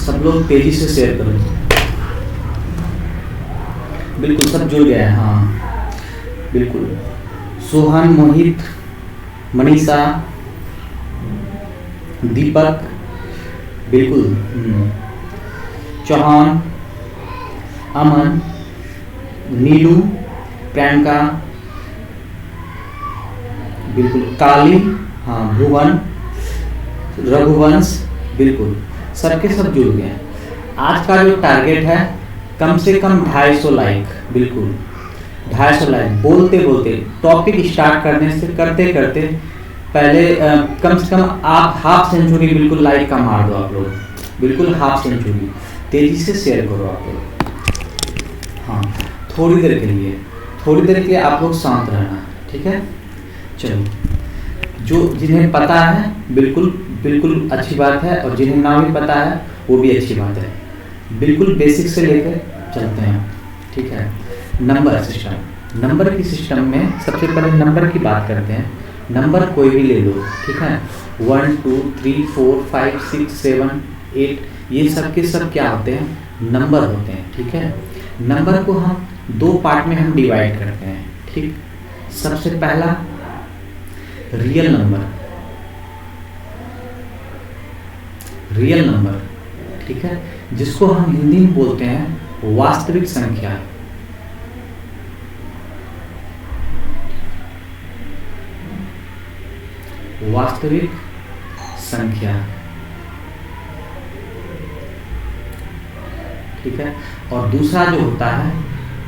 सब लोग तेजी से शेयर करो। बिल्कुल सब जुड़ गए हैं, हाँ बिल्कुल। सोहन, मोहित, मनीषा, दीपक, बिल्कुल, चौहान, अमन, नीलू, प्रियंका, बिल्कुल, काली, हाँ, भुवन, रघुवंश, बिल्कुल सबके सब जुड़ गए हैं। आज का जो टारगेट है कम से कम 250 लाइक, बिल्कुल 250 लाइक। बोलते बोलते टॉपिक स्टार्ट करने से करते करते पहले कम से कम आप हाफ सेंचुरी बिल्कुल लाइक का मार दो आप लोग, बिल्कुल हाफ सेंचुरी। तेजी से शेयर करो आप लोग। हाँ, थोड़ी देर के लिए आप लोग शांत रहना, ठीक है। चलो, जो जिन्हें पता है बिल्कुल बिल्कुल अच्छी बात है, और जिन्हें ना भी पता है वो भी अच्छी बात है। बिल्कुल बेसिक से लेकर चलते हैं, ठीक है। नंबर की सिस्टम में सबसे पहले नंबर की बात करते हैं। नंबर कोई भी ले लो, ठीक है। 1 2 3 4 5 6 7 8, ये सब के सब क्या होते हैं? नंबर होते हैं, ठीक है। नंबर को हम 2 पार्ट में हम डिवाइड करते हैं, ठीक। सबसे पहला रियल नंबर, ठीक है, जिसको हम हिंदी में बोलते हैं वास्तविक संख्या। वास्तविक संख्या, ठीक है। और दूसरा जो होता है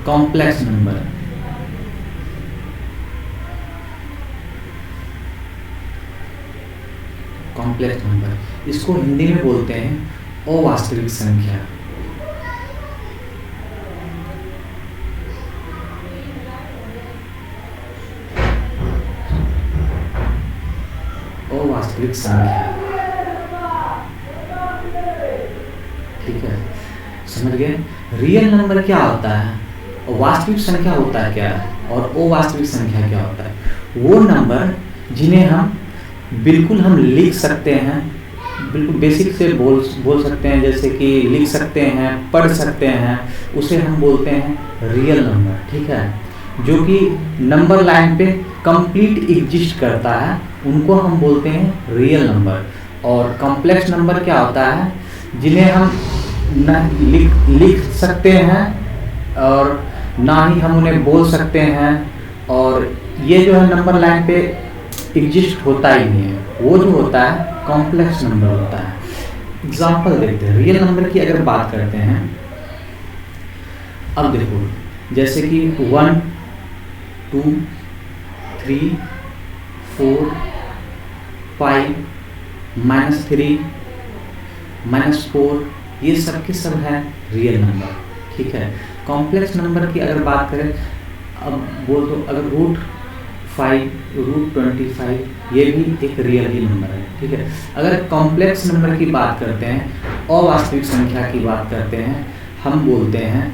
कॉम्प्लेक्स नंबर। कॉम्प्लेक्स नंबर, इसको हिंदी में बोलते हैं अवास्तविक संख्या। अवास्तविक संख्या, ठीक है, समझ गए। रियल नंबर क्या होता है, वास्तविक संख्या होता है क्या, और अवास्तविक संख्या क्या होता है? वो नंबर जिन्हें हम बिल्कुल हम लिख सकते हैं, बिल्कुल बेसिक से बोल सकते हैं, जैसे कि लिख सकते हैं, पढ़ सकते हैं, उसे हम बोलते हैं रियल नंबर, ठीक है। जो कि नंबर लाइन पे कंप्लीट एग्जिस्ट करता है, उनको हम बोलते हैं रियल नंबर। और कॉम्प्लेक्स नंबर क्या होता है? जिन्हें हम न लिख सकते हैं और ना ही हम उन्हें बोल सकते हैं, और ये जो है नंबर लाइन पे एग्जिस्ट होता ही नहीं है, वो जो होता है कॉम्प्लेक्स नंबर होता है। एग्जाम्पल देखते हैं रियल नंबर की अगर बात करते हैं। अब देखो, जैसे कि 1 2 3 4 5 -3 -4, ये सब के सब है रियल नंबर, ठीक है। कॉम्प्लेक्स नंबर की अगर बात करें, अब बोल दो अगर √5 √25, ये भी एक रियल ही नंबर है, ठीक है। अगर कॉम्प्लेक्स नंबर की बात करते हैं, अवास्तविक संख्या की बात करते हैं, हम बोलते हैं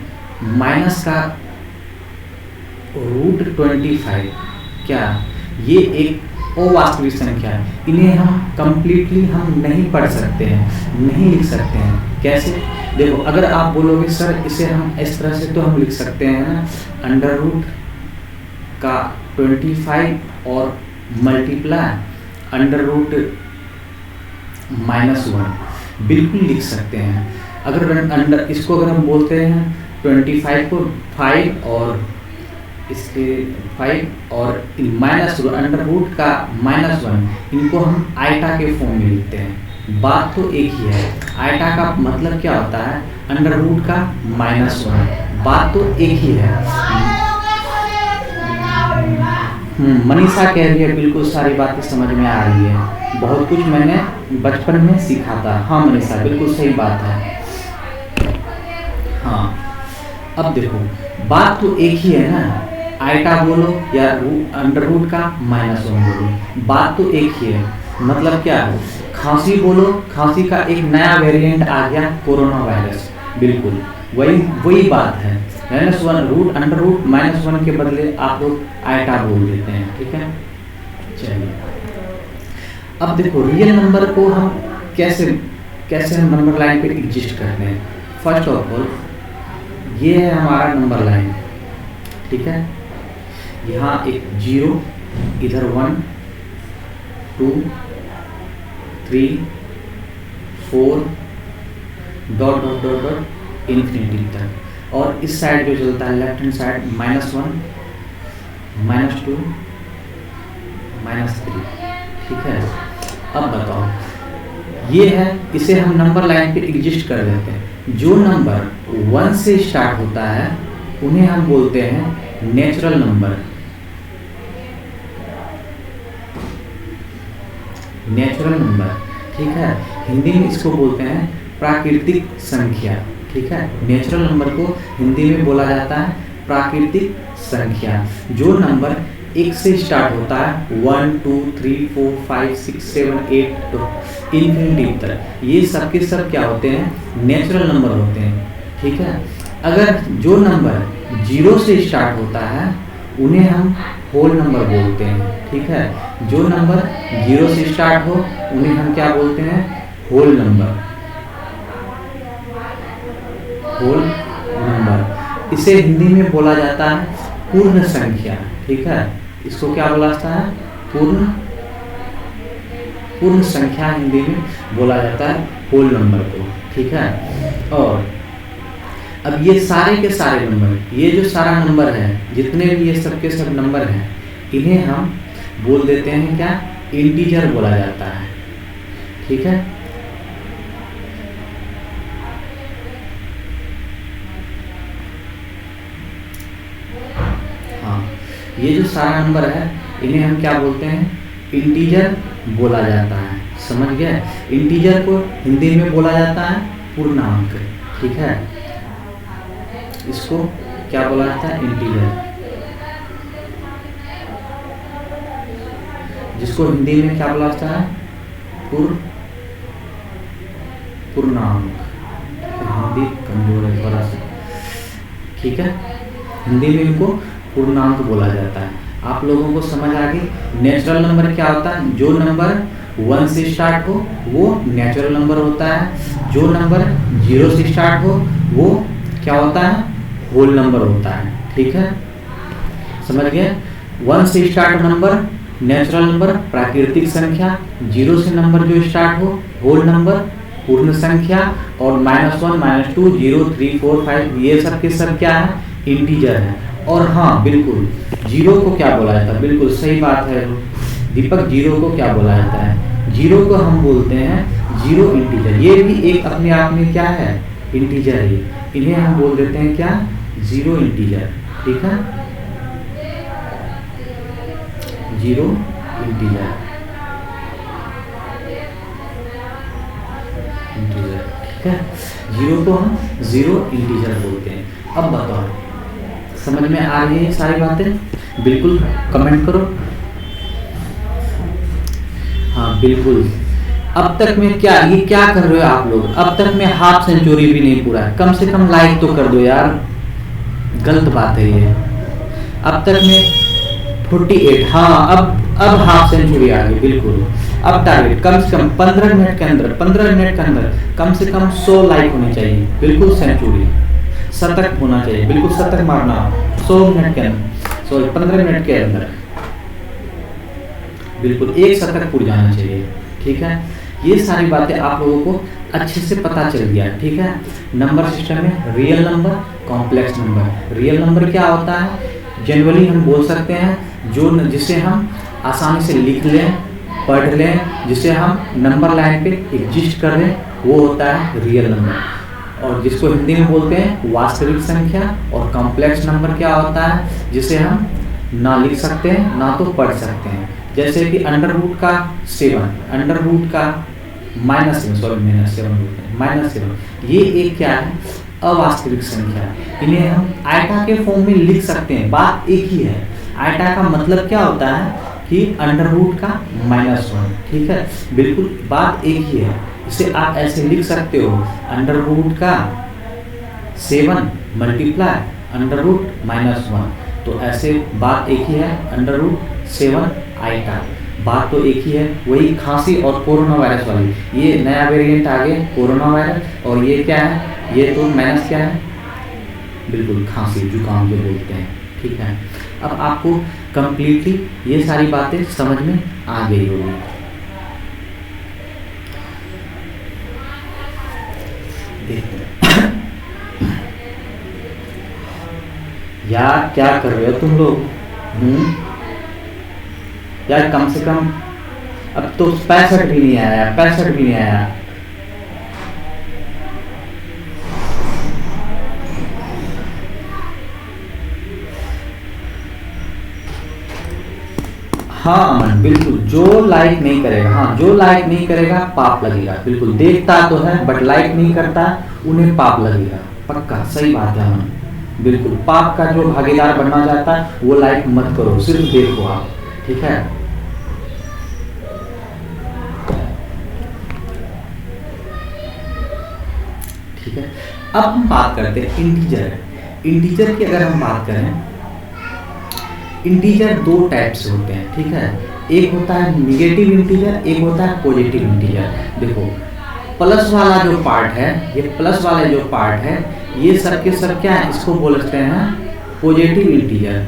माइनस का √25, क्या ये एक अवास्तविक संख्या है। इन्हें हम कंप्लीटली हम नहीं पढ़ सकते हैं, नहीं लिख सकते हैं। कैसे? देखो, अगर आप बोलोगे सर इसे हम इस तरह से, तो हम लिख सकते हैं ना, अंडर रूट का 25 और मल्टीप्लाई अंडर रूट -1, बिल्कुल लिख सकते हैं। अगर इसको अगर हम बोलते हैं 25 को 5 और इसके 5 और -1 अंडर रूट का -1, इनको हम आयटा के फॉर्म में लिखते हैं। बात तो एक ही है, आयटा का मतलब क्या होता है? अंडर रूट का -1। बात तो एक ही है। मनीषा कह रही है बिल्कुल सारी बातें समझ में आ रही है, बहुत कुछ मैंने बचपन में सीखा था। हाँ मनीषा, बिल्कुल सही बात है। हाँ, अब देखो, बात तो एक ही है ना, आयटा बोलो या अंडर रूट का -1 बोलो, बात तो एक ही है। मतलब क्या है? खांसी बोलो, खांसी का एक नया वेरिएंट आ गया, कोरोना वायरस, बिल्कुल वही बात है। -1 अंडर रूट -1 के बदले आप लोग आयटा बोल देते हैं, ठीक है। चलिए, अब देखो रियल नंबर को हम कैसे हम नंबर लाइन पे एग्जिस्ट करते हैं। फर्स्ट ऑफ ऑल ये है हमारा नंबर लाइन, ठीक है। यहाँ एक 0, इधर 1 2 3 4 dot dot dot dot infinity तक, और इस साइड जो चलता है लेफ्ट हैंड साइड -1 -2 -3, ठीक है। अब बताओ ये है, इसे हम नंबर लाइन पे एग्जिस्ट कर देते हैं। जो नंबर 1 से स्टार्ट होता है उन्हें हम बोलते हैं नेचुरल नंबर, नेचुरल नंबर, ठीक है। हिंदी में इसको बोलते हैं प्राकृतिक संख्या, ठीक है। नेचुरल नंबर को हिंदी में बोला जाता है प्राकृतिक संख्या। जो नंबर 1 से स्टार्ट होता है 1 2 3 4 5 6 7 8 इन्फिनिटी तक, ये सब के सब क्या होते हैं, नेचुरल नंबर होते हैं, ठीक है। अगर जो नंबर 0 से स्टार्ट होता है उन्हें हम होल नंबर बोलते हैं, ठीक है। जो नंबर 0 से स्टार्ट हो उन्हें हम क्या बोलते हैं, होल नंबर, होल नंबर। इसे हिंदी में बोला जाता है पूर्ण संख्या, ठीक है। इसको क्या बोला जाता है, पूर्ण संख्या हिंदी में बोला जाता है होल नंबर को, ठीक है। और अब ये सारे के सारे नंबर, ये जो सारा नंबर है, जितने भी ये सब के सब नंबर हैं, इन्हें हम बोल देते हैं क्या, इंटीजर बोला जाता है, ठीक है। हाँ, ये जो सारा नंबर है इन्हें हम क्या बोलते हैं, इंटीजर बोला जाता है, समझ गए। इंटीजर को हिंदी में बोला जाता है पूर्णांक, ठीक है। इसको क्या बोला जाता है, इंटीजर, जिसको हिंदी में क्या बोला जाता है, पूर्णांक। हिंदी कमजोर है थोड़ा सा, ठीक है। हिंदी में इनको पूर्णांक बोला जाता है। आप लोगों को समझ आ गई। नेचुरल नंबर क्या होता है, जो नंबर 1 से स्टार्ट हो वो नेचुरल नंबर होता है। जो नंबर 0 से स्टार्ट हो वो क्या होता है, होल नंबर होता है, ठीक है। समझ गए। 1 से स्टार्ट नंबर नेचुरल नंबर प्राकृतिक संख्या, 0 से नंबर जो स्टार्ट हो होल नंबर पूर्ण संख्या, और -1 -2 0 3 4 5 ये सब के सब क्या है, इंटीजर है। और हाँ बिल्कुल, 0 को क्या बोला जाता है, बिल्कुल सही बात है दीपक, 0 को क्या बोला जाता है, 0 को हम बोलते हैं 0 इंटीजर। ये भी एक अपने आप में क्या है, इंटीजर है। इन्हें हम बोल देते हैं क्या, 0 इंटीजर, ठीक है। 0 इंटीजर, ठीक है। 0 को हम 0 इंटीजर बोलते हैं। अब बताओ समझ में आ रही है सारी बातें, बिल्कुल कमेंट करो। हाँ बिल्कुल। अब तक में क्या, ये क्या कर रहे हो आप लोग, अब तक में हाफ सेंचुरी भी नहीं पूरा है, कम से कम लाइक तो कर दो यार, गलत बात है ये। अब तक में 48, हाँ अब हाफ सेंचुरी आ गई, बिल्कुल। अब टारगेट कम से कम 15 मिनट के अंदर, 15 मिनट के अंदर कम से कम 100 लाइक होनी चाहिए, बिल्कुल सेंचुरी, शतक होना चाहिए, बिल्कुल शतक मारना 100 मिनट के अंदर, सॉरी 15 मिनट के अंदर बिल्कुल एक शतक पूरा जाना चाहिए, ठीक है। ये सारी बातें आप लोगों को अच्छे से पता चल गया, ठीक है। नंबर सिस्टम में real number, complex number. Real number क्या होता है, जनरली हम बोल सकते हैं जो जिसे हम आसानी से लिख लें, पढ़ लें, जिसे हम नंबर लाइन पे एग्जिस्ट कर लें, वो होता है रियल नंबर। और जिसको हिंदी में बोलते हैं वास्तविक संख्या। और कॉम्प्लेक्स नंबर क्या होता है, जिसे हम ना लिख सकते हैं ना तो पढ़ सकते हैं, जैसे कि अंडर रूट का 7, अंडर रूट का -7, ये एक क्या है, अवास्तविक संख्या। इन्हें हम आयटा के फॉर्म में लिख सकते हैं, बात एक ही है। आयटा का मतलब क्या होता है कि अंडर रूट का -1, ठीक है, बिल्कुल बात एक ही है। इसे आप ऐसे लिख सकते हो, अंडर रूट का 7 मल्टीप्लाई अंडर रूट -1, तो ऐसे बात एक ही है, अंडर रूट 7 आयटा। बात तो एक ही है, वही खांसी और कोरोना वायरस वाली। ये नया वेरिएंट आ गया कोरोना वायरस, और ये क्या है, ये तो माइनस क्या है, बिल्कुल खांसी जुकाम जो बोलते हैं। ठीक है, अब आपको कंप्लीटली ये सारी बातें समझ में आ गई होगी। यार क्या कर रहे हो तुम लोग? यार कम से कम अब तो 65 भी नहीं आया, 65 भी नहीं आया। हाँ अमन, बिल्कुल जो लाइक नहीं करेगा, हाँ जो लाइक नहीं करेगा पाप लगेगा। बिल्कुल देखता तो है बट लाइक नहीं करता, उन्हें पाप लगेगा। पक्का सही बात है अमन, बिल्कुल। पाप का जो भागीदार बनना चाहता है वो लाइक मत करो, सिर्फ देखो आप। ठीक है, ठीक है। अब हम बात करते हैं इंटीजर। इंटीजर की अगर हम बात करें, इंटीजर दो टाइप से होते हैं। ठीक है, एक होता है निगेटिव इंटीजर, एक होता है पॉजिटिव इंटीजर। देखो प्लस वाला जो पार्ट है, ये प्लस वाले जो पार्ट है, ये सब के सब क्या है, इसको बोलते हैं पॉजिटिव इंटीजर।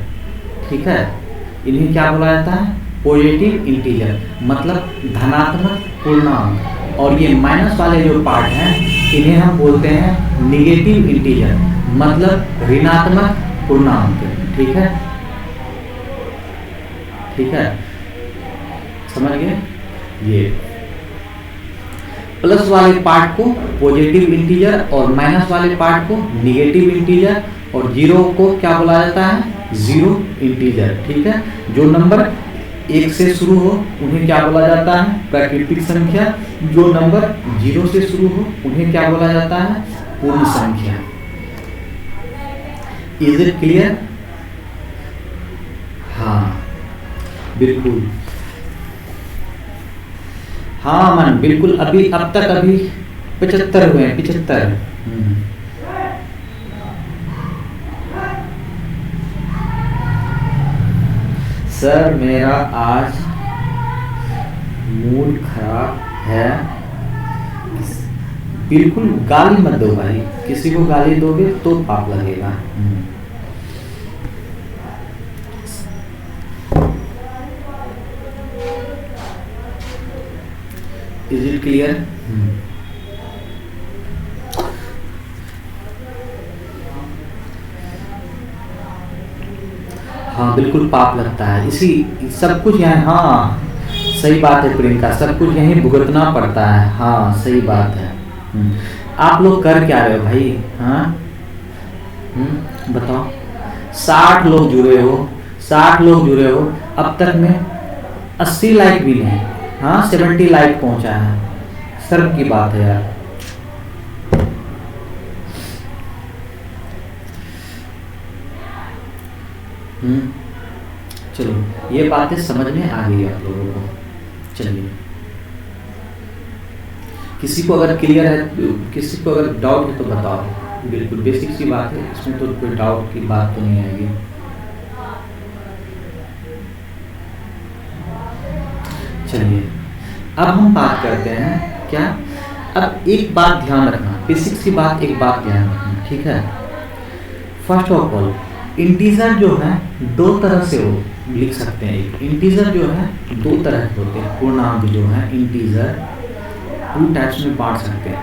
ठीक है, इन्हें क्या बोला जाता है, पॉजिटिव इंटीजर, मतलब धनात्मक पूर्णांक। और ये माइनस वाले जो पार्ट हैं, इन्हें हम बोलते हैं निगेटिव इंटीजर, मतलब ऋणात्मक पूर्णांक। ठीक है, ठीक है, समझ गए। ये प्लस वाले पार्ट को पॉजिटिव इंटीजर और माइनस वाले पार्ट को निगेटिव इंटीजर, और जीरो को क्या बोला जाता है, जीरो इंटीजर। ठीक है, जो नंबर एक से शुरू हो उन्हें क्या बोला जाता है, प्राकृतिक संख्या। जो नंबर जीरो से शुरू हो उन्हें क्या बोला जाता है, पूर्ण संख्या। Is it clear? हाँ बिल्कुल, हाँ मन बिल्कुल। अभी अब तक अभी 75 हुए हैं, 75। सर मेरा आज मूड खराब है। बिल्कुल गाली मत दो भाई, किसी को गाली दोगे तो पाप लगेगा। Is it clear? हाँ बिल्कुल पाप लगता है, इसी सब कुछ यहाँ। हाँ सही बात है प्रियंका, सब कुछ यहीं भुगतना पड़ता है। हाँ सही बात है। आप लोग कर क्या रहे हो भाई? हाँ बताओ। 60 लोग जुड़े हो, 60 लोग जुड़े हो, अब तक में 80 लाइक भी नहीं। हाँ 70 लाइक पहुंचा है, शर्म की बात है यार। चलो ये बातें समझ में आ गई आप लोगों को। चलिए, किसी को अगर क्लियर है, किसी को अगर डाउट है तो बताओ। बिल्कुल बेसिक सी बात है, इसमें तो कोई डाउट की बात तो नहीं आएगी। चलिए अब हम बात करते हैं क्या, अब एक बात ध्यान रखना, बेसिक सी बात, एक बात ध्यान रखना। ठीक है, फर्स्ट ऑफ ऑल इंटीजर जो है दो तरह से हो लिख सकते हैं। एक इंटीजर जो है दो तरह के होते हैं, पूर्णांक जो है इंटीजर 2 टाइप्स में बांट सकते हैं।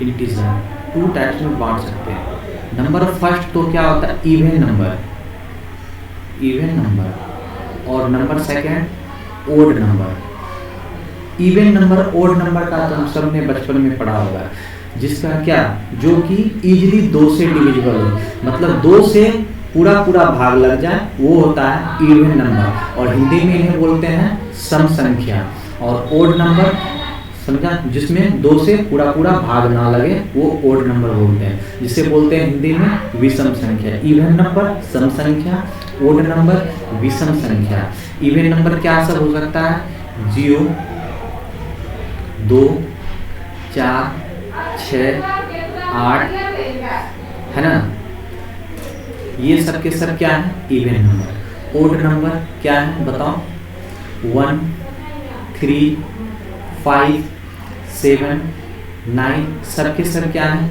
इंटीजर 2 टाइप्स में बांट सकते हैं। नंबर फर्स्ट तो क्या होता है, इवन नंबर, इवन नंबर, और number second odd number. Even number odd number का तो हम सब ने बचपन में पढ़ा होगा, जिसका क्या, जो कि इजीली 2 से डिविजिबल हो, मतलब 2 से पूरा पूरा भाग लग जाए, वो होता है इवन नंबर। और हिंदी में इन्हें बोलते हैं सम संख्या। और ओड नंबर समझा, जिसमें 2 से पूरा पूरा भाग ना लगे, वो ओड नंबर बोलते हैं, जिसे बोलते हैं हिंदी में विषम संख्या। इवन नंबर, सम संख्या, ओड नंबर, विषम संख्या। इवन नंबर क्या सब हो सकता है, 0, 2, 4, 6, 8, है ना। ये सब के सब क्या है? Even number. ओड नंबर क्या है बताओ? 1, 3, 5, 7, 9 सब के सब क्या है?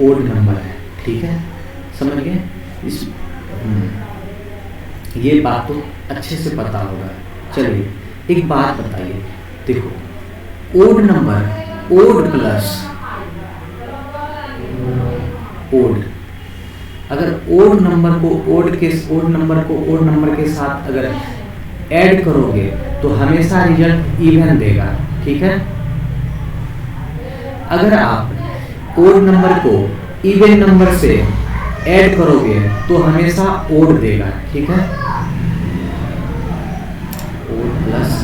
ओड नंबर है। ठीक है, समझ गए? इस ये बात तो अच्छे से पता होगा। चलिए एक बात बताइए, देखो odd number, odd plus odd, अगर ओड नंबर को ओड नंबर के साथ अगर ऐड करोगे तो हमेशा रिजल्ट इवन देगा। ठीक है, अगर आप ओड नंबर को इवन नंबर से ऐड करोगे तो हमेशा ओड देगा। ठीक है, ओड प्लस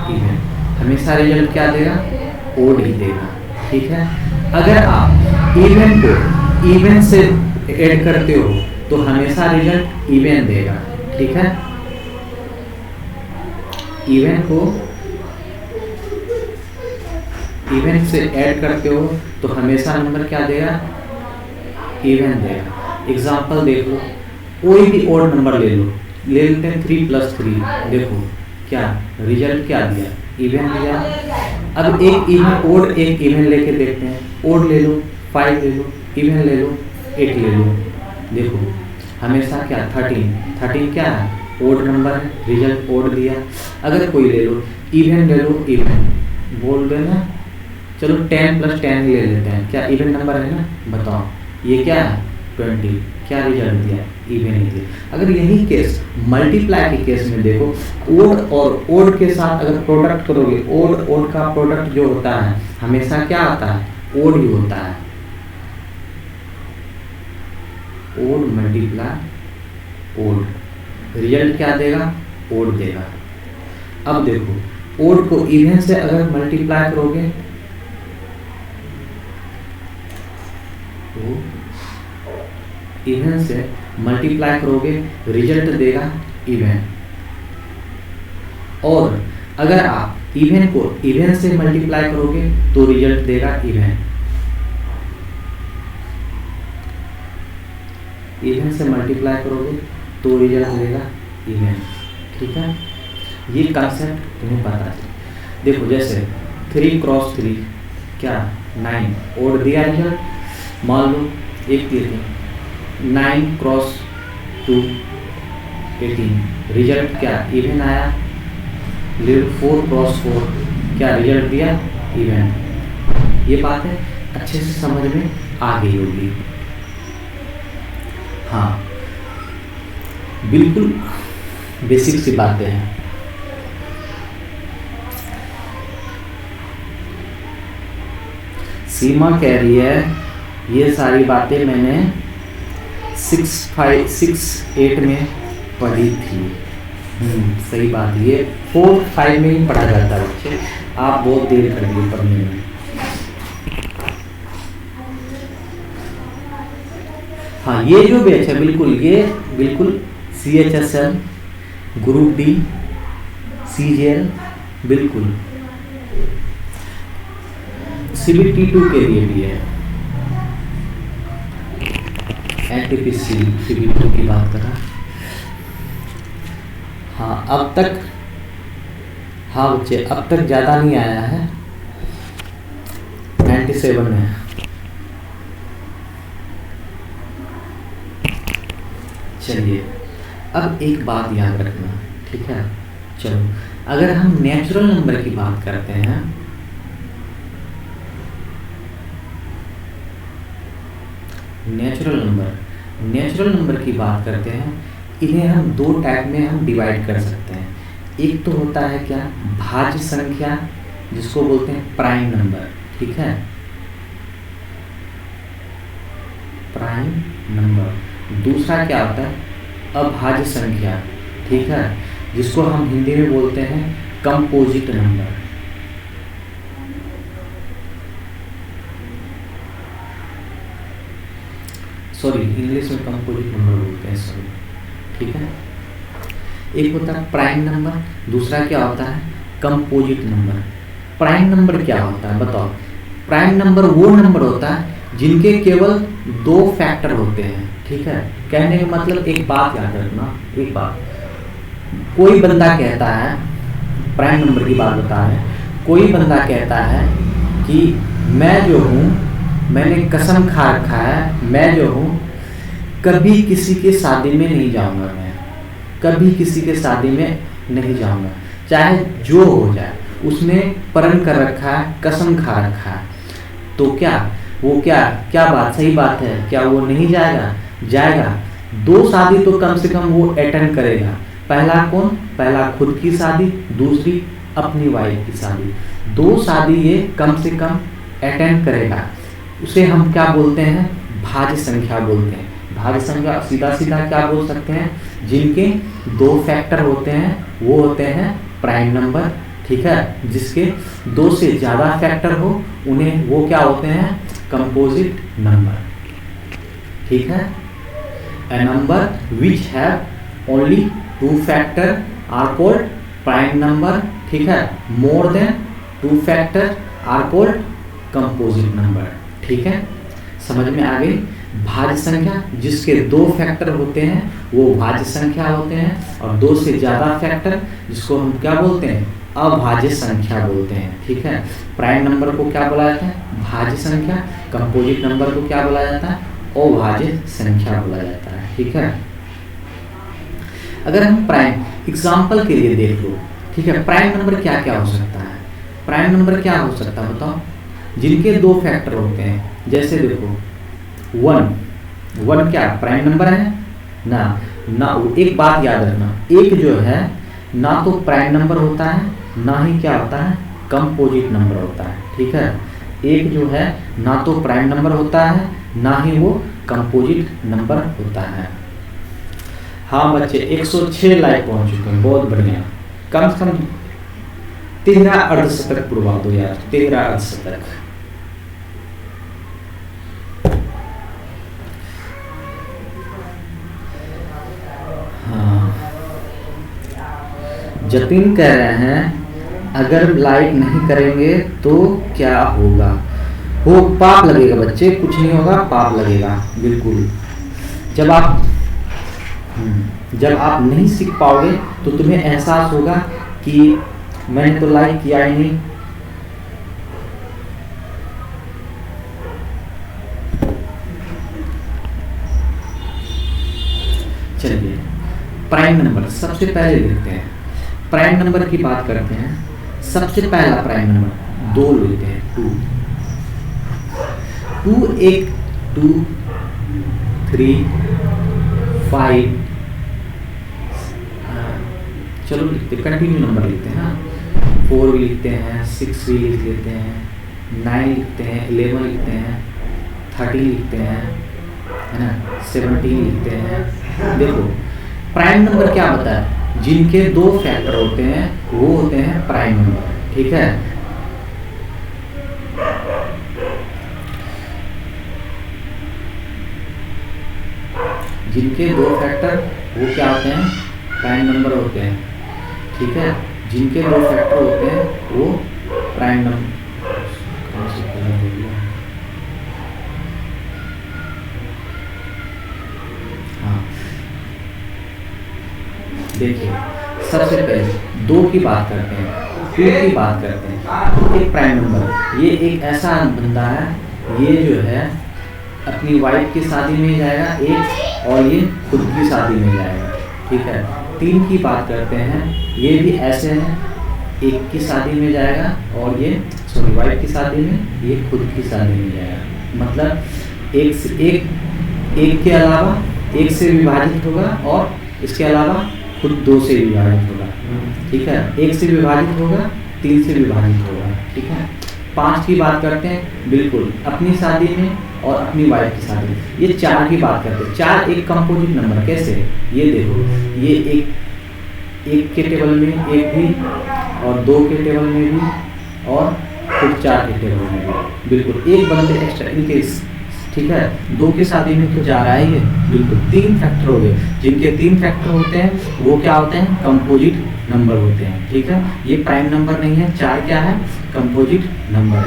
इवन हमेशा रिजल्ट क्या देगा? ओड ही देगा। ठीक है, अगर आप इवन को इवन से ऐड करते हो तो हमेशा रिजल्ट इवन देगा। ठीक है, इवन को इवन से ऐड करते हो तो हमेशा नंबर क्या देगा? इवन देगा। एग्जाम्पल देख लो, कोई भी ओड नंबर ले लो, ले लेते हैं 3 + 3, देखो क्या रिजल्ट क्या दिया? इवन दिया। अब एक इवन ओड एक इवन लेके देखते हैं, ओड ले लो 5 ले लो, इवन ले लो 8 ले लो, देखो हमेशा क्या 13 क्या है? ओड नंबर है, रिजल्ट ओड दिया। अगर कोई ले लो इवन, ले लो इवन, बोल देना चलो 10 + 10 ले लेते हैं, क्या इवन नंबर है ना? बताओ ये क्या है? 20, क्या रिजल्ट दिया? इवन ही दिया। अगर यही केस मल्टीप्लाई के केस में देखो, ओड और ओड के साथ अगर प्रोडक्ट करोगे, ओड का प्रोडक्ट जो होता है हमेशा क्या आता है? ओड ही होता है। ओड मल्टीप्लाई ओड, रिजल्ट क्या देगा? ओड देगा। अब देखो ओड को इवन से अगर मल्टीप्लाई करोगे तो इवन से मल्टीप्लाई करोगे रिजल्ट देगा इवन, और अगर आप इवन को इवन से मल्टीप्लाई करोगे तो रिजल्ट देगा इवन। इवन से मल्टीप्लाई करोगे तो रिजल्ट देगा इवन। ठीक है, ये कंसेप्ट तुम्हें पता है। देखो जैसे 3 × 3 क्या 9, ओड दिया रिजल्ट। मान लो एक तीर 9 × 2 18, रिजल्ट क्या? इवन आया। ले 4 × 4 क्या रिजल्ट दिया? इवन। ये बात है अच्छे से समझ में आ गई होगी। हाँ, बिल्कुल बेसिक सी बातें हैं। सीमा कह रही है ये सारी बातें मैंने 6 में पढ़ी थी। सही बात, ये 4, 5 में ही पढ़ा जाता है बच्चे, आप बहुत देर कर दिए पढ़ने में। हाँ, ये जो बैच है ये बिल्कुल CHSL, ग्रुप D, CGL, बिल्कुल CBT2 के लिए भी है। NTPC CBT2 की बात कर रहा। हाँ अब तक, हाँ बच्चे अब तक ज़्यादा नहीं आया है, 97 में। चलिए अब एक बात याद रखना, ठीक है? चलो अगर हम नेचुरल नंबर की बात करते हैं, नेचुरल नंबर की बात करते हैं, इन्हें हम 2 टाइप में हम डिवाइड कर सकते हैं। एक तो होता है क्या? भाज्य संख्या, जिसको बोलते हैं प्राइम नंबर। ठीक है, प्राइम नंबर। दूसरा क्या होता है? अभाज्य संख्या। ठीक है, जिसको हम हिंदी में बोलते हैं कंपोजिट नंबर। सॉरी, इंग्लिश में कंपोजिट नंबर बोलते हैं, सॉरी। ठीक है, एक होता है प्राइम नंबर, दूसरा क्या होता है? Composite number. प्राइम नंबर क्या होता है बताओ? प्राइम नंबर वो नंबर होता है जिनके केवल 2 फैक्टर होते हैं। ठीक है, कहने का मतलब एक बात याद रखना, एक बात, कोई बंदा कहता है, प्राइम नंबर की बात बता रहे हैं, कोई बंदा कहता है कि मैं जो हूँ, मैंने कसम खा रखा है, मैं जो हूँ कभी किसी के शादी में नहीं जाऊँगा, मैं कभी किसी के शादी में नहीं जाऊँगा, चाहे जो हो जाए, उसने प्रण कर रखा है, कसम खा रखा है, तो क्या वो क्या बात, सही बात है, क्या वो नहीं जाएगा? जाएगा। 2 शादी तो कम से कम वो अटेंड करेगा। पहला कौन? पहला खुद की शादी, दूसरी अपनी वाइफ की शादी। 2 शादी ये कम से कम अटेंड करेगा। उसे हम क्या बोलते हैं? भाज्य संख्या बोलते हैं। भाज्य संख्या सीधा सीधा क्या बोल सकते हैं? जिनके 2 फैक्टर होते हैं वो होते हैं प्राइम नंबर, ठीक है। जिसके 2 से ज़्यादा फैक्टर हो उन्हें वो क्या होते हैं? कंपोजिट नंबर, ठीक है। A number which have only 2 factor are called prime number, ठीक है। More than 2 factor are called composite number, ठीक है। समझ में आ गई? भाज्य संख्या जिसके 2 फैक्टर होते हैं वो भाज्य संख्या होते हैं, और 2 से ज़्यादा फैक्टर जिसको हम क्या बोलते हैं? अभाज्य संख्या बोलते हैं, ठीक है। प्राइम नंबर को क्या बोला जाता है? भाज्य संख्या। कंपोजिट नंबर को क्या बोला जाता है? अभाज्य संख्या बोला जाता है, ठीक है। अगर हम प्राइम एग्जाम्पल के लिए देख लो, ठीक है, प्राइम नंबर क्या क्या हो सकता है? प्राइम नंबर क्या हो सकता है बताओ? जिनके 2 फैक्टर होते हैं, जैसे देखो 1 क्या प्राइम नंबर है ना? एक बात याद रखना, एक जो है ना तो प्राइम नंबर होता है, ना ही क्या होता है? कंपोजिट नंबर होता है, ठीक है। एक जो है ना तो प्राइम नंबर होता है, ना ही वो कंपोजिट नंबर होता है। हाँ बच्चे, 106 लाइक पहुंच चुके हैं, बहुत बढ़िया। कम से कम 13 अर्धशतक पुरवा दो यार, 13 अर्धशतक। हाँ, जतिन कह रहे हैं अगर लाइक नहीं करेंगे तो क्या होगा? वो पाप लगेगा बच्चे, कुछ नहीं होगा, पाप लगेगा बिल्कुल। जब आप नहीं सीख पाओगे तो तुम्हें एहसास होगा कि मैंने तो लाइक किया ही नहीं। चलिए प्राइम नंबर सबसे पहले देखते हैं। प्राइम नंबर की बात करते हैं। सबसे पहला प्राइम नंबर 2 लेते हैं, 2 एक 2 3 5, चलो लिखते कंटिन्यू नंबर लिखते हैं। 4 भी लिखते हैं, 6 भी लिख लेते हैं, 9 लिखते हैं, 11 लिखते हैं, 13 लिखते हैं, है ना, 17 लिखते हैं। देखो प्राइम नंबर क्या होता है? जिनके 2 फैक्टर होते हैं वो होते हैं प्राइम नंबर, ठीक है। जिनके 2 फैक्टर वो क्या होते हैं? प्राइम नंबर होते हैं, ठीक है। जिनके 2 फैक्टर होते हैं वो प्राइम नंबर। हाँ देखिए, सबसे पहले 2 की बात करते हैं, 2 की बात करते हैं। एक प्राइम नंबर, ये एक ऐसा बंदा है, ये जो है अपनी वाइफ की शादी में जाएगा एक, और ये खुद की शादी में जाएगा, ठीक है। 3 की बात करते हैं, ये भी ऐसे हैं, एक की शादी में जाएगा और ये वाइफ की शादी में, ये खुद की शादी में जाएगा। मतलब एक के अलावा एक से विभाजित होगा और इसके अलावा खुद 2 से विभाजित होगा, ठीक है। 1 से विभाजित होगा, 3 से विभाजित होगा, ठीक है। 5 की बात करते हैं, बिल्कुल अपनी शादी में और अपनी वाइफ की शादी में। ये 4 की बात करते हैं। 4 एक कंपोजिट नंबर, कैसे? ये देखो, ये एक के टेबल में एक भी, और 2 के टेबल में भी, और खुद 4 के टेबल में भी, बिल्कुल एक बंदे एक्स्ट्रा इनके, ठीक है। 2 की शादी में तो जा रहा है ये, बिल्कुल। 3 फैक्टर हो गए, जिनके 3 फैक्टर होते हैं वो क्या होते हैं? कंपोजिट नंबर होते हैं, ठीक है। ये प्राइम नंबर नहीं है। 4 क्या है? कंपोजिट नंबर है।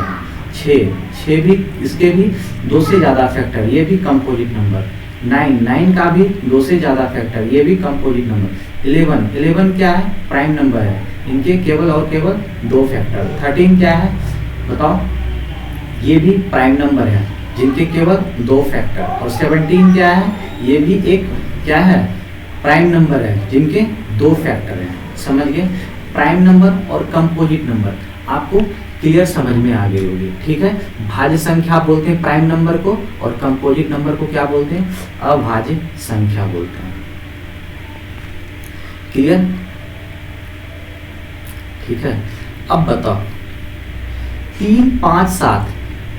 6 भी, इसके भी 2 से ज़्यादा फैक्टर, ये भी कंपोजिट नंबर, 9 का भी 2 से ज़्यादा फैक्टर, ये भी कंपोजिट नंबर। 11 क्या है? प्राइम नंबर है, इनके केवल और केवल 2 फैक्टर। 13 क्या है बताओ? ये भी प्राइम नंबर है, जिनके केवल 2 फैक्टर। और 17 क्या है? ये भी एक क्या है? प्राइम नंबर है, जिनके 2 फैक्टर हैं। समझ गए? प्राइम नंबर और कंपोजिट नंबर आपको क्लियर समझ में आ गई होगी, ठीक है। भाज्य संख्या बोलते हैं प्राइम नंबर को, और कंपोजिट नंबर को क्या बोलते हैं? अभाज्य संख्या बोलते हैं। क्लियर? ठीक है। अब बताओ 3, 5, 7,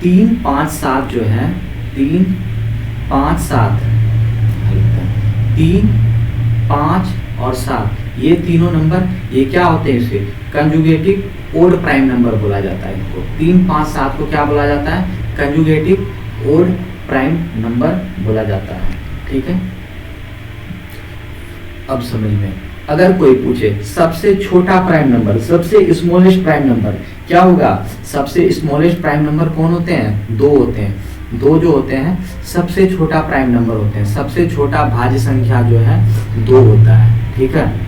3, 5, 7 जो है 3, 5, 7, 3, 5 और 7 ये तीनों नंबर ये क्या होते हैं? इसे कंजुगेटिव ओड प्राइम नंबर बोला जाता है। इनको 3, 5, 7 को क्या बोला जाता है? कंजुगेटिव ओड प्राइम नंबर बोला जाता है, ठीक है। अब समझ में, अगर कोई पूछे सबसे छोटा प्राइम नंबर, सबसे स्मॉलेस्ट प्राइम नंबर क्या होगा? सबसे स्मॉलेस्ट प्राइम नंबर कौन होते हैं? 2 होते हैं। 2 जो होते हैं सबसे छोटा प्राइम नंबर होते हैं। सबसे छोटा भाज्य संख्या जो है 2 होता है, ठीक है।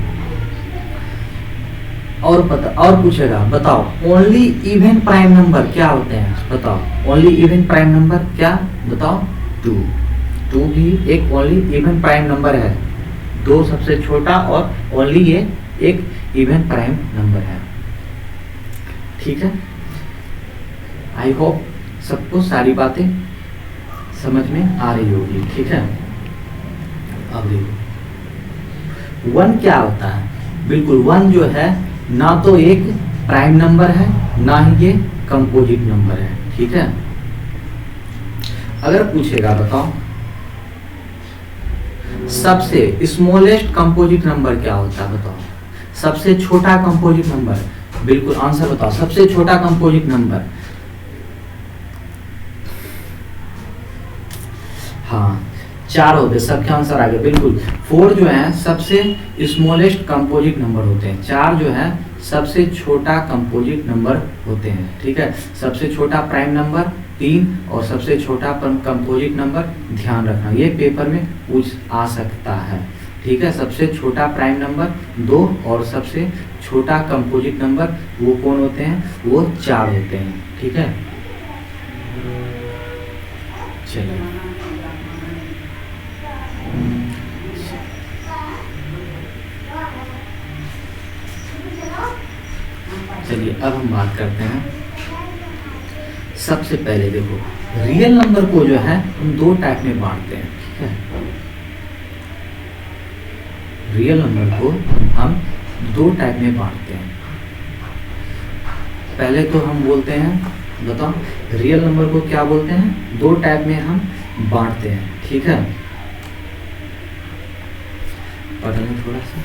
और पूछेगा बताओ ओनली इवन प्राइम नंबर क्या होते हैं? बताओ ओनली इवन प्राइम नंबर क्या? बताओ 2 भी एक ओनली इवन प्राइम नंबर है। 2 सबसे छोटा और ओनली ये एक इवन प्राइम नंबर है, ठीक है। आई होप सबको सारी बातें समझ में आ रही होगी, ठीक है। अब देखो 1 क्या होता है? बिल्कुल 1 जो है ना तो एक प्राइम नंबर है, ना ही ये कंपोजिट नंबर है, ठीक है। अगर पूछेगा बताओ सबसे स्मॉलेस्ट कंपोजिट नंबर क्या होता है? बताओ सबसे छोटा कंपोजिट नंबर, बिल्कुल आंसर बताओ। सबसे छोटा कंपोजिट नंबर, हाँ 4 होते, सबके आंसर आ गए, बिल्कुल। 4 जो है सबसे स्मॉलेस्ट कंपोजिट नंबर होते हैं। 4 जो है सबसे छोटा कंपोजिट नंबर होते हैं, ठीक है। सबसे छोटा प्राइम नंबर 3 और सबसे छोटा कंपोजिट नंबर, ध्यान रखना ये पेपर में पूछ आ सकता है, ठीक है। सबसे छोटा प्राइम नंबर 2 और सबसे छोटा कंपोजिट नंबर वो कौन होते हैं? वो 4 होते हैं, ठीक है। चलिए चलिए अब हम बात करते हैं। सबसे पहले देखो रियल नंबर को जो है हम 2 टाइप में बांटते हैं, ठीक है। रियल नंबर को हम 2 टाइप में बांटते हैं। पहले तो हम बोलते हैं, बताओ रियल नंबर को क्या बोलते हैं? 2 टाइप में हम बांटते हैं, ठीक है। पढ़ लें थोड़ा सा।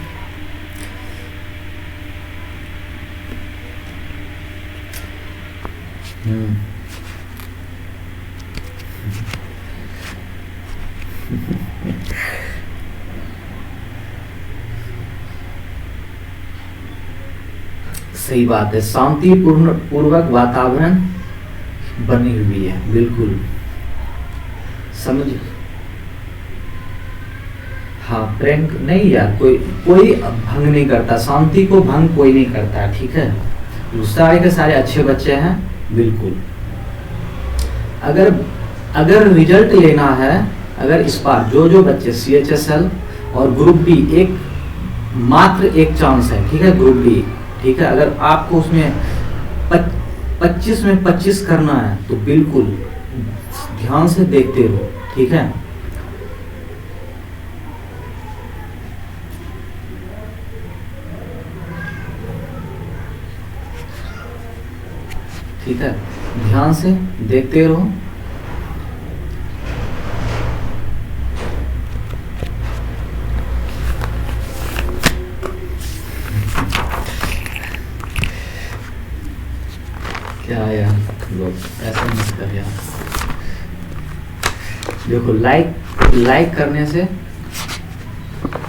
सही बात है, शांति पूर्वक वातावरण बनी हुई है, बिल्कुल समझ। हाँ प्रैंक नहीं यार, कोई भंग नहीं करता, शांति को भंग कोई नहीं करता, ठीक है। सारे के सारे अच्छे बच्चे हैं, बिल्कुल। अगर रिजल्ट लेना है, अगर इस बार जो बच्चे CHSL और ग्रुप बी मात्र एक चांस है, ठीक है, ग्रुप बी, ठीक है। अगर आपको उसमें 25 में 25 करना है तो बिल्कुल ध्यान से देखते रहो, ठीक है। ठीक है, ध्यान से देखते रहो। क्या यार लोग ऐसा मत कर यार। देखो लाइक करने से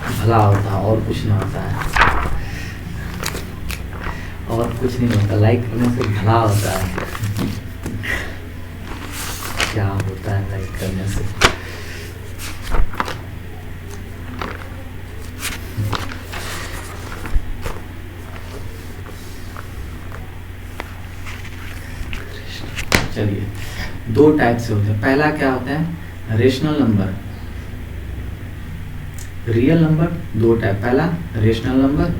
भला होता है और कुछ नहीं होता है, और कुछ नहीं होता, लाइक करने से भला होता है। क्या होता है लाइक करने से? चलिए, दो टाइप से होते हैं। पहला क्या होता है, रेशनल नंबर। रियल नंबर दो टाइप, पहला रेशनल नंबर,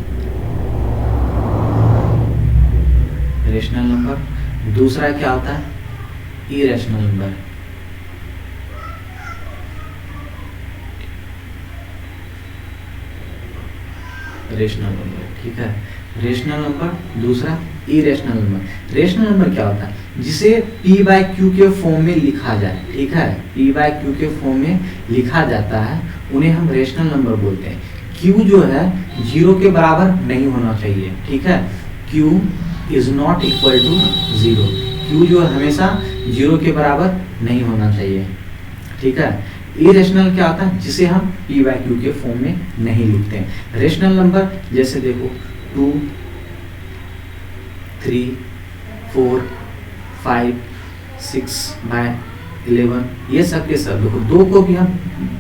रेशनल नंबर, दूसरा क्या होता है, इरेशनल नंबर। रेशनल नंबर, ठीक है, रेशनल नंबर, दूसरा इरेशनल नंबर। रेशनल नंबर क्या होता है, जिसे p बाय क्यू के फॉर्म में लिखा जाए, ठीक है, p बाय क्यू के फॉर्म में लिखा जाता है, उन्हें हम रेशनल नंबर बोलते हैं। q जो है 0 के बराबर नहीं होना चाहिए, ठीक है, q is not equal to 0, q जो हमेशा 0 के बराबर नहीं होना चाहिए, ठीक है। इरेशनल क्या होता है, जिसे हम p बाय क्यू के फॉर्म में नहीं लिखते हैं। रेशनल नंबर जैसे देखो 2, 3, 4, 5, 6 बाय 11, ये सब के सब देखो, दो को भी हम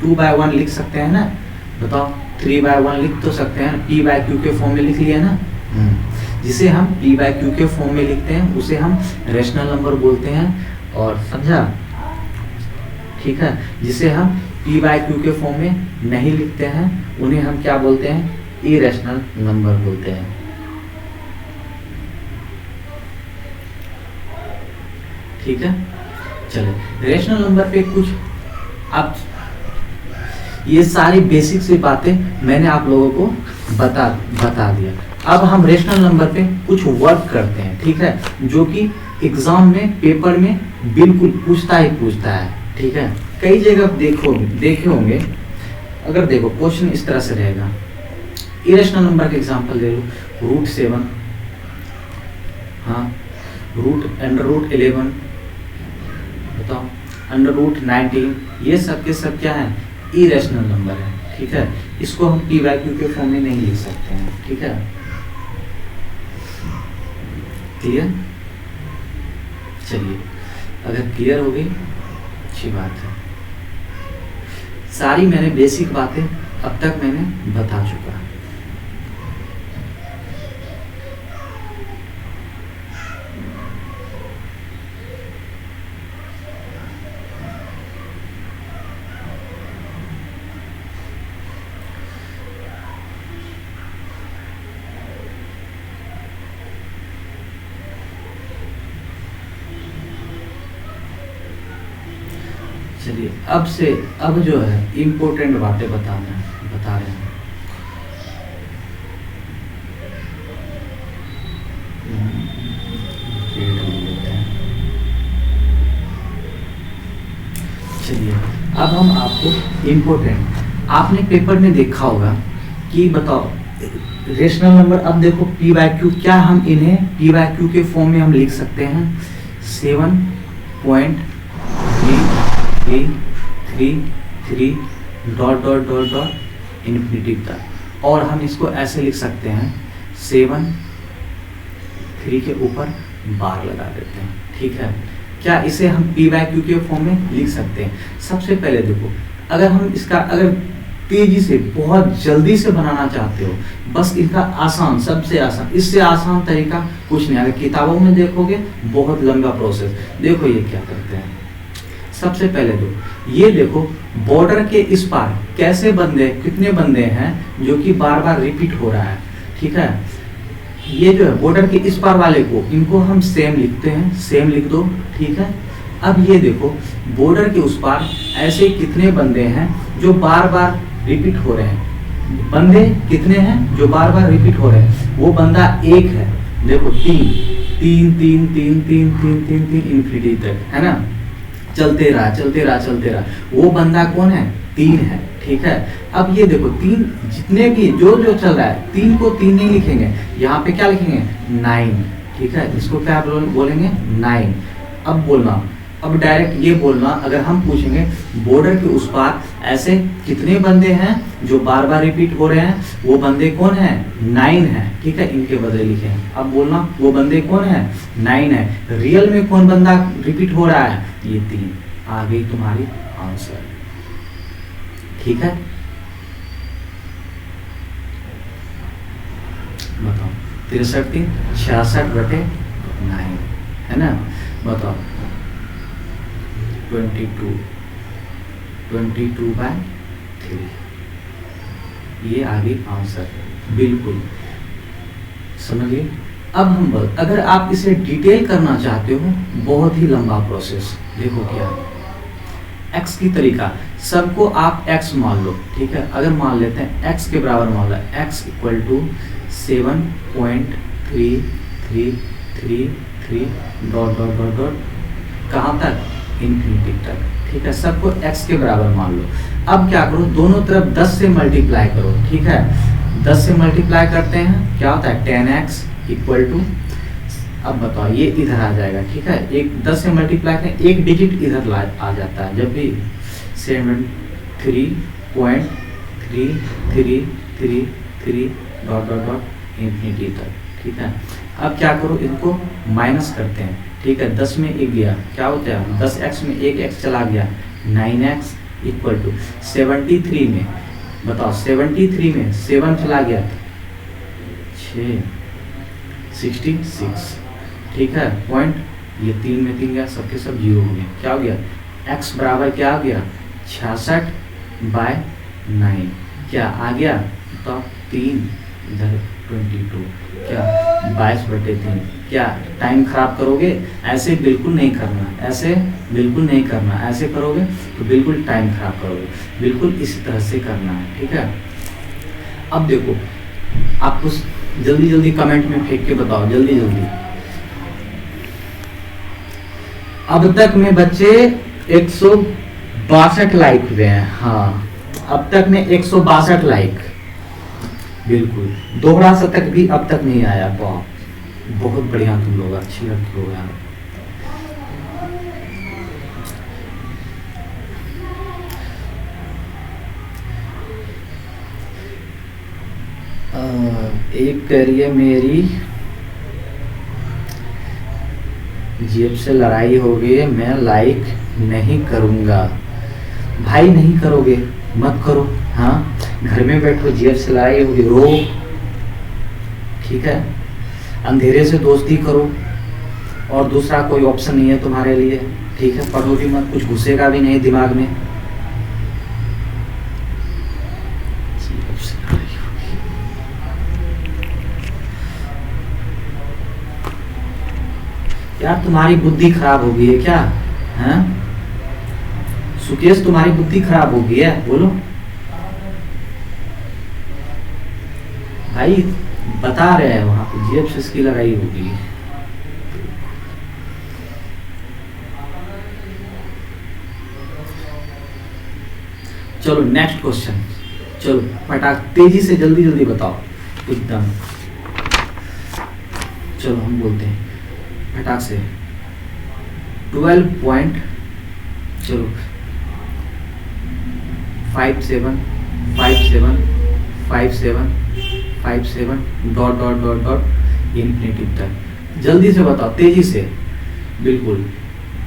2 बाय 1 लिख सकते हैं ना, बताओ 3 बाय 1 लिख तो सकते हैं, p बाय क्यू के फॉर्म में लिख लिया ना। जिसे हम p बाय क्यू के फॉर्म में लिखते हैं उसे हम रेशनल नंबर बोलते हैं, और समझा, ठीक है। जिसे हम p बाय क्यू के फॉर्म में नहीं लिखते हैं उन्हें हम क्या बोलते हैं, इरेशनल नंबर बोलते हैं। ठीक है, चलिए रेशनल नंबर पे कुछ, अब ये सारी बेसिक सी बातें मैंने आप लोगों को बता दिया। अब हम रेशनल नंबर पे कुछ वर्क करते हैं, ठीक है, जो कि एग्जाम में पेपर में बिल्कुल पूछता है, ठीक है। कई जगह देखे होंगे, अगर देखो क्वेश्चन इस तरह से रहेगा, इरेशनल नंबर का एग्जांपल ले लो, √7, हाँ, √11, बताओ, √19, ये सब के सब क्या है, इरेशनल नंबर है, ठीक है। इसको हम p बाय क्यू के फॉर्म में नहीं लिख सकते हैं, ठीक है, क्लियर। चलिए, अगर क्लियर हो गई अच्छी बात है। सारी मैंने बेसिक बातें अब तक मैंने बता चुका। चलिए, अब जो है इम्पोर्टेंट बातें बता रहे हैं। चलिए, अब हम आपको इम्पोर्टेंट, आपने पेपर में देखा होगा कि बताओ रेशनल नंबर, अब देखो p बाय क्यू, क्या हम इन्हें p बाय क्यू के फॉर्म में हम लिख सकते हैं 7.333 dot dot dot dot infinity तक, और हम इसको ऐसे लिख सकते हैं 7, 3 के ऊपर बार लगा देते हैं, ठीक है। क्या इसे हम p बाय क्यू के फॉर्म में लिख सकते हैं? सबसे पहले देखो, अगर हम इसका अगर तेजी से बहुत जल्दी से बनाना चाहते हो, बस इनका आसान, सबसे आसान, इससे आसान तरीका कुछ नहीं। अगर किताबों में देखोगे बहुत लंबा प्रोसेस। देखो ये क्या करते हैं, सबसे पहले ये देखो बॉर्डर के इस पार कैसे बंदे, कितने बंदे हैं जो कि बार बार रिपीट हो रहा है, ठीक है। ये जो है बॉर्डर के इस पार वाले को, इनको हम सेम लिखते हैं, सेम लिख दो, ठीक है। अब ये देखो बॉर्डर के उस पार ऐसे कितने बंदे हैं जो बार बार रिपीट हो रहे हैं। बंदे कितने हैं जो बार बार रिपीट हो रहे हैं? वो बंदा एक है, देखो 3 इन्फिनिटी तक, है ना, चलते रहा। वो बंदा कौन है? 3 है, ठीक है। अब ये देखो 3 जितने भी जो चल रहा है, 3 को 3 नहीं लिखेंगे, यहाँ पे क्या लिखेंगे? 9, ठीक है। इसको क्या बोलेंगे? 9। अब बोलना, अब डायरेक्ट ये बोलना, अगर हम पूछेंगे बॉर्डर के उस पार ऐसे कितने बंदे हैं जो बार बार रिपीट हो रहे हैं, वो बंदे कौन है? 9 है, ठीक है। इनके बदले लिखे हैं। अब बोलना वो बंदे कौन है? 9 है। रियल में कौन बंदा रिपीट हो रहा है? ये 3। आ गई तुम्हारी आंसर, ठीक है। बताओ 63 66/9, है ना। बताओ 22/3। ये आगे आंसर है, बिल्कुल समझिए। अब हम अगर आप इसे डिटेल करना चाहते हो, बहुत ही लंबा प्रोसेस, देखो क्या x की तरीका, सबको आप x मान लो, ठीक है। अगर मान लेते हैं x के बराबर मान लो, x equal to 7.3333 dot dot dot dot कहाँ तक, इन्फिनिटी तक, ठीक है। सबको x के बराबर मान लो। अब क्या करो, दोनों तरफ 10 से मल्टीप्लाई करो, ठीक है। 10 से मल्टीप्लाई करते हैं, क्या होता है 10x इक्वल टू, अब बताओ ये इधर आ जाएगा, ठीक है। एक 10 से मल्टीप्लाई करें, एक डिजिट इधर आ जाता है, जब भी 7.3333 डॉट डॉट डॉट इन्फिनिटी तक, ठीक है। अब क्या करो, इनको माइनस करते हैं, ठीक है। 10 में एक गया, क्या होता है 10x में एक x चला गया, 9x इक्वल टू 73 में, बताओ 73 में 7 चला गया 66, ठीक है। पॉइंट ये 3 में 3 गया, सबके सब 0 हो गया, क्या हो गया x बराबर क्या आ गया 66/9, क्या आ गया, तो 3 इधर 22, क्या 22/3। क्या टाइम खराब करोगे, ऐसे बिल्कुल नहीं करना, ऐसे बिल्कुल नहीं करना, ऐसे करोगे तो बिल्कुल टाइम खराब करोगे, बिल्कुल इसी तरह से करना है, ठीक है। अब देखो, आपको जल्दी जल्दी कमेंट में फेंक के बताओ, जल्दी जल्दी। अब तक में बच्चे 162 लाइक हुए हैं, हाँ अब तक में 162 लाइक, बिल्कुल। दोहरा शतक भी अब तक नहीं आया, बहुत बढ़िया, तुम लोग अच्छी लगते हो यार। एक करिए, मेरी जेब से लड़ाई हो गई, मैं लाइक नहीं करूँगा। भाई नहीं करोगे मत करो, हाँ घर में बैठो, जेब से लड़ाई होगी रो, ठीक है। अंधेरे से दोस्ती करो, और दूसरा कोई ऑप्शन नहीं है तुम्हारे लिए, ठीक है। पढ़ो भी मत, कुछ घुसेगा भी नहीं दिमाग में। यार तुम्हारी बुद्धि खराब हो गई है क्या, हैं सुकेश, तुम्हारी बुद्धि खराब हो गई है, बोलो भाई, बता रहे हैं वहां पे जेब से इसकी लड़ाई होगी। चलो नेक्स्ट क्वेश्चन, चलो फटाक तेजी से जल्दी जल्दी बताओ एकदम। चलो हम बोलते हैं फटाक से 12 पॉइंट, चलो 57 dot dot dot dot infinity तक, जल्दी से बताओ तेजी से, बिल्कुल।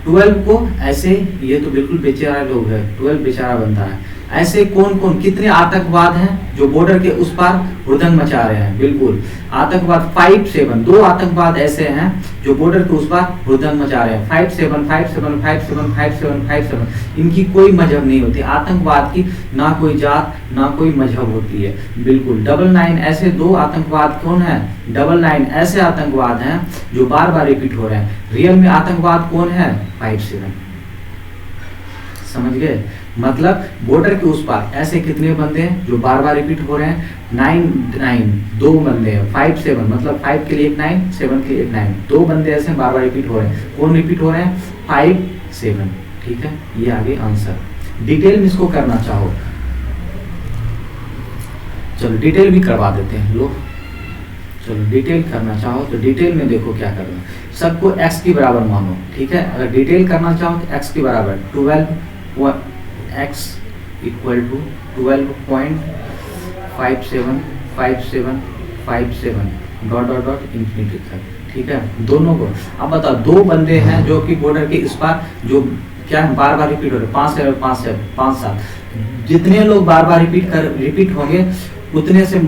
12 को ऐसे, ये तो बिल्कुल बेचारा लोग है, 12 बेचारा बनता है। ऐसे कौन कौन कितने आतंकवाद हैं जो बॉर्डर के उस पार हुड़दंग मचा रहे हैं, बिल्कुल आतंकवाद 5-7, 2 आतंकवाद ऐसे हैं जो बॉर्डर के उस पार हुड़दंग मचा रहे हैं। 5-7, इनकी कोई मजहब नहीं होती, आतंकवाद की ना कोई जात ना कोई मजहब होती है, बिल्कुल। 99 ऐसे 2 आतंकवाद कौन है, 99 ऐसे आतंकवाद हैं जो बार बार रिपीट हो रहे हैं। रियल में आतंकवाद कौन है, 5-7, समझ गए। मतलब बॉर्डर के उस पार ऐसे कितने बंदे हैं जो बार बार रिपीट हो रहे हैं, 9 2 बंदे हैं, 5-7 मतलब 5 के लिए एक 9, 7 के लिए एक 9, 2 बंदे ऐसे बार बार रिपीट हो रहे हैं। कौन रिपीट हो रहे हैं, 5-7, ठीक है। ये आगे आंसर, डिटेल में इसको करना चाहो, चलो डिटेल भी करवा देते हैं लोग। चलो डिटेल करना चाहो तो डिटेल में देखो क्या करना, सबको x के बराबर मानो, ठीक है। अगर डिटेल करना चाहो तो x के बराबर 12 x equal to 12.57 dot dot dot infinity तक, ठीक है। दोनों को अब बताओ, 2 बंदे हैं जो कि बॉर्डर के इस पार जो क्या है बार बार रिपीट हो रहे, 5-7 जितने लोग बार बार रिपीट होंगे उतने से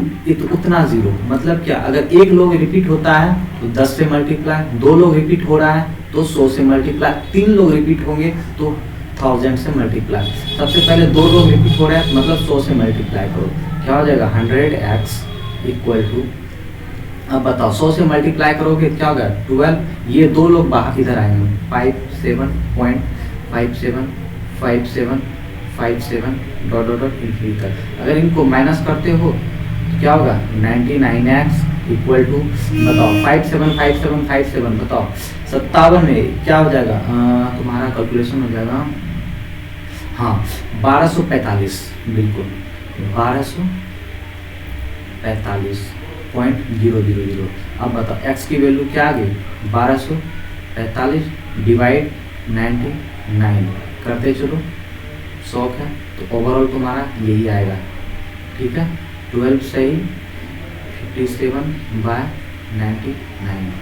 उतना 0, मतलब क्या, अगर 1 लोग रिपीट होता है तो 10 से मल्टीप्लाई, 2 लोग रिपीट हो रहा है तो 100 से मल्टीप्लाई, 3 लोग रिपीट होंगे तो 1000 से मल्टीप्लाई, सबसे पहले दो लोग रिपीट हो रहे हैं मतलब 100 से मल्टीप्लाई करो, क्या हो जाएगा 100x इक्वल टू, अब बताओ 100 से मल्टीप्लाई करोगे क्या होगा 12, ये दो लोग बाहर इधर आएंगे 57.575757 डॉट डॉट डॉट इंफिनिटी तक, अगर इनको माइनस करते हो तो क्या होगा 99x इक्वल टू, बताओ 575757 बताओ 57 में क्या हो जाएगा, तुम्हारा कैलकुलेशन हो जाएगा हाँ 1245, बिल्कुल 1245.000। अब बताओ x की वैल्यू क्या आ गई 1245 डिवाइड 99 करते चलो, 100 है तो ओवरऑल तुम्हारा यही आएगा, ठीक है 12 सही 57/99।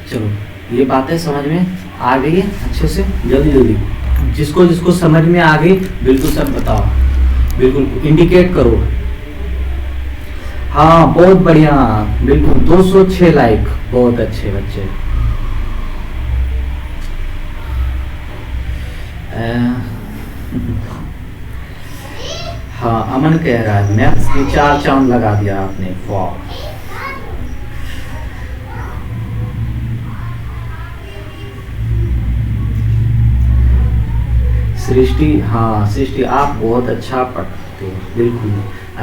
चलो ये बातें समझ में आ गई है अच्छे से, जल्दी जल्दी जिसको जिसको समझ में आ गई बिल्कुल सब बताओ, बिल्कुल इंडिकेट करो। हाँ बहुत बढ़िया, बिल्कुल 206 लाइक, बहुत अच्छे बच्चे। हाँ अमन कह रहा है मैथ्स की 4 चांद लगा दिया आपने, वाह। सृष्टि, हाँ सृष्टि आप बहुत अच्छा पढ़ते हो, बिल्कुल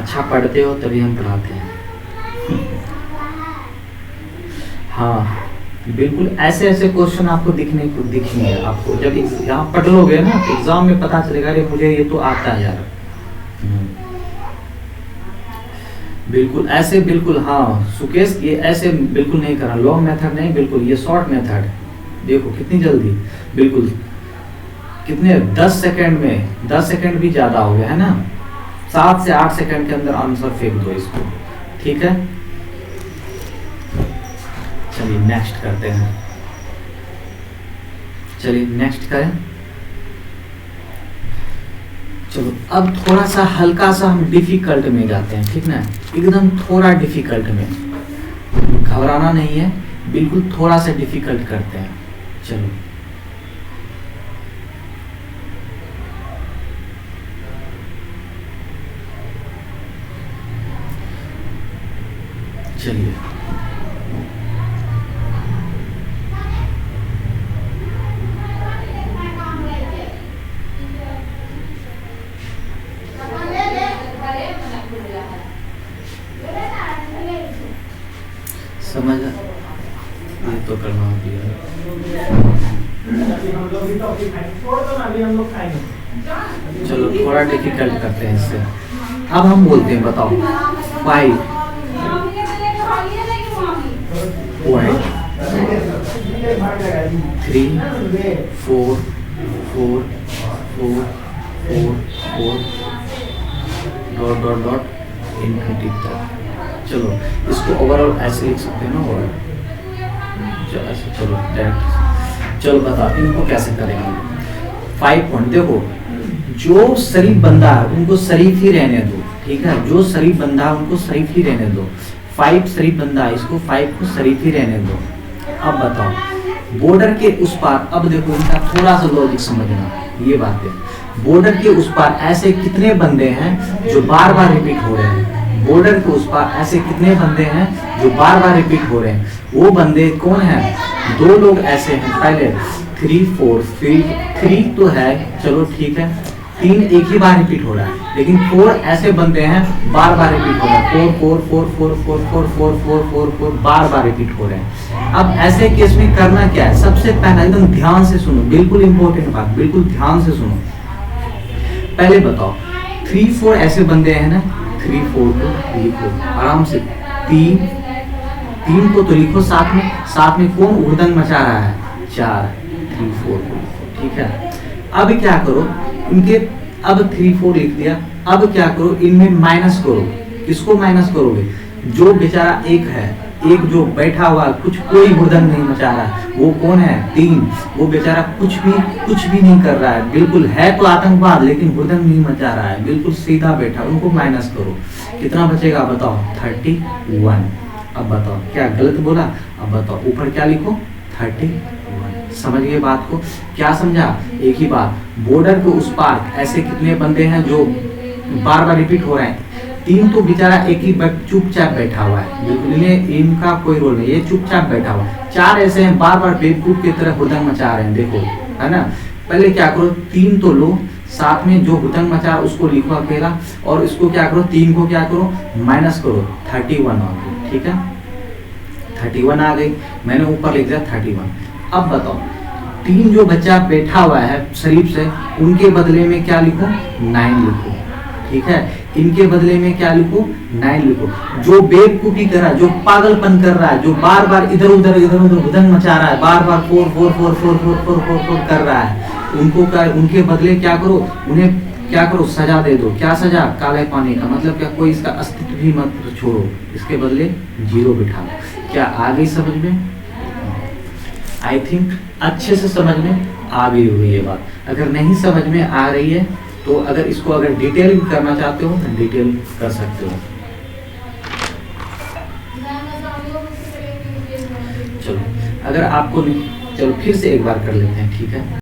अच्छा पढ़ते हो तभी हम पढ़ाते हैं। हाँ बिल्कुल ऐसे ऐसे क्वेश्चन आपको दिखेंगे आपको जब यहाँ पढ़ लोगे ना तो एग्जाम में पता चलेगा अरे मुझे ये तो आता है यार। बिल्कुल ऐसे, बिल्कुल हाँ सुकेश ये ऐसे बिल्कुल नहीं करना, लॉन्ग मेथड नहीं, बिल्कुल ये शॉर्ट मेथड। देखो कितनी जल्दी, बिल्कुल कितने 10 सेकंड में, 10 सेकंड भी ज्यादा हो गया है ना, 7 से 8 सेकंड के अंदर आंसर फेंक दो इसको, ठीक है। चलिए नेक्स्ट करते हैं, चलिए नेक्स्ट करें। चलो अब थोड़ा सा हल्का सा हम डिफिकल्ट में जाते हैं, ठीक ना, एकदम थोड़ा डिफिकल्ट में, घबराना नहीं है, बिल्कुल थोड़ा सा डिफिकल्ट करते हैं। चलो चलिए समझ, ये तो करना दिया। चलो थोड़ा डिफिकल्ट करते हैं इससे। अब हम बोलते हैं बताओ 5.34444 डॉट डॉट डॉट इनफिनिटी तक। चलो इसको ओवरऑल ऐसे लिख सकते हैं ना, और ऐसे चलो डायरेक्ट, चलो बता इनको कैसे करेंगे। 5 पॉइंट देखो, जो शरीफ बंदा है उनको शरीफ ही रहने दो, ठीक है, जो शरीफ बंदा है उनको शरीफ ही रहने दो। 5 शरीफ बंदा है, इसको 5 को शरीफ ही रहने दो। अब बताओ बॉर्डर के उस पार, अब देखो इनका थोड़ा सा लॉजिक समझना, ये बात है, बॉर्डर के उस पार ऐसे कितने बंदे हैं जो बार बार रिपीट हो रहे हैं, बॉर्डर के उस पार ऐसे कितने बंदे हैं जो बार बार रिपीट हो रहे हैं, वो बंदे कौन हैं, 2 लोग ऐसे हैं, पहले 3 4 3 तो है, चलो ठीक है, 3 एक ही बार रिपीट हो रहा है, लेकिन 4 ऐसे बंदे हैं बार बार रिपीट हो रहे हैं, 4 4 4 4 4 4 4 4 4 4 बार बार रिपीट हो रहे हैं। अब ऐसे केस में करना क्या है, सबसे पहले एकदम ध्यान से सुनो, बिल्कुल इंपॉर्टेंट बात, बिल्कुल ध्यान से सुनो। पहले बताओ 3 4 ऐसे बंदे हैं ना, 3 4 को लिखो आराम से, 3 को तो लिखो, साथ में कौन उड़दंग मचा रहा है, 4 3 4 को लिखो, ठीक है। अब क्या करो इनके, अब 3 4 लिख दिया, अब क्या करो इनमें माइनस करो, किसको माइनस करोगे, जो बेचारा एक है, एक जो बैठा हुआ कुछ कोई हुड़दंग नहीं मचा रहा है, वो कौन है 3, वो बेचारा कुछ भी नहीं कर रहा है, बिल्कुल है तो आतंकवाद लेकिन हुड़दंग नहीं मचा रहा है, बिल्कुल सीधा बैठा, उनको माइनस करो, कितना बचेगा बताओ 31। अब बताओ क्या गलत बोला, अब बताओ ऊपर क्या लिखो 31। समझ गए बात को? क्या समझा? एक ही बात, बॉर्डर के उस पार ऐसे कितने बंदे हैं जो बार बार रिपीट हो रहे हैं? 3 तो बेचारा एक ही चुपचाप बैठा हुआ है, बिल्कुल इनका कोई रोल नहीं, ये चुपचाप बैठा हुआ है। 4 ऐसे हैं बार बार बेवकूफ की तरह हुदंग मचा रहे हैं, देखो, है ना। पहले क्या करो, 3 तो लो, साथ में जो हुदंग मचा उसको लिखो अकेला, और इसको क्या करो, 3 को क्या करो, माइनस करो, 31 आ गई, ठीक है। 31 आ गई, मैंने ऊपर लिख दिया 31। अब बताओ, 3 जो बच्चा बैठा हुआ है शरीफ से, उनके बदले में क्या लिखो, 9 लिखो, ठीक है। इनके बदले में क्या लिखो, 9 लिखो। जो बेवकूफी कर रहा है, जो पागलपन कर रहा है, जो बार बार इधर उधर हुदंग मचा रहा है, बार बार 4 4 4 4 4 4 4 4 कर रहा है, उनको क्या, उनके बदले क्या करो, उन्हें क्या करो, सजा दे दो। क्या सजा? काले पानी का मतलब क्या, कोई इसका अस्तित्व भी मत छोड़ो, इसके बदले 0 बिठा दो। क्या आ गई समझ में? आई थिंक अच्छे से समझ में आ गई होगी ये बात। अगर नहीं समझ में आ रही है तो अगर इसको अगर डिटेल भी करना चाहते हो तो डिटेल कर सकते हो। चलो, अगर आपको नहीं, चलो फिर से एक बार कर लेते हैं, ठीक है।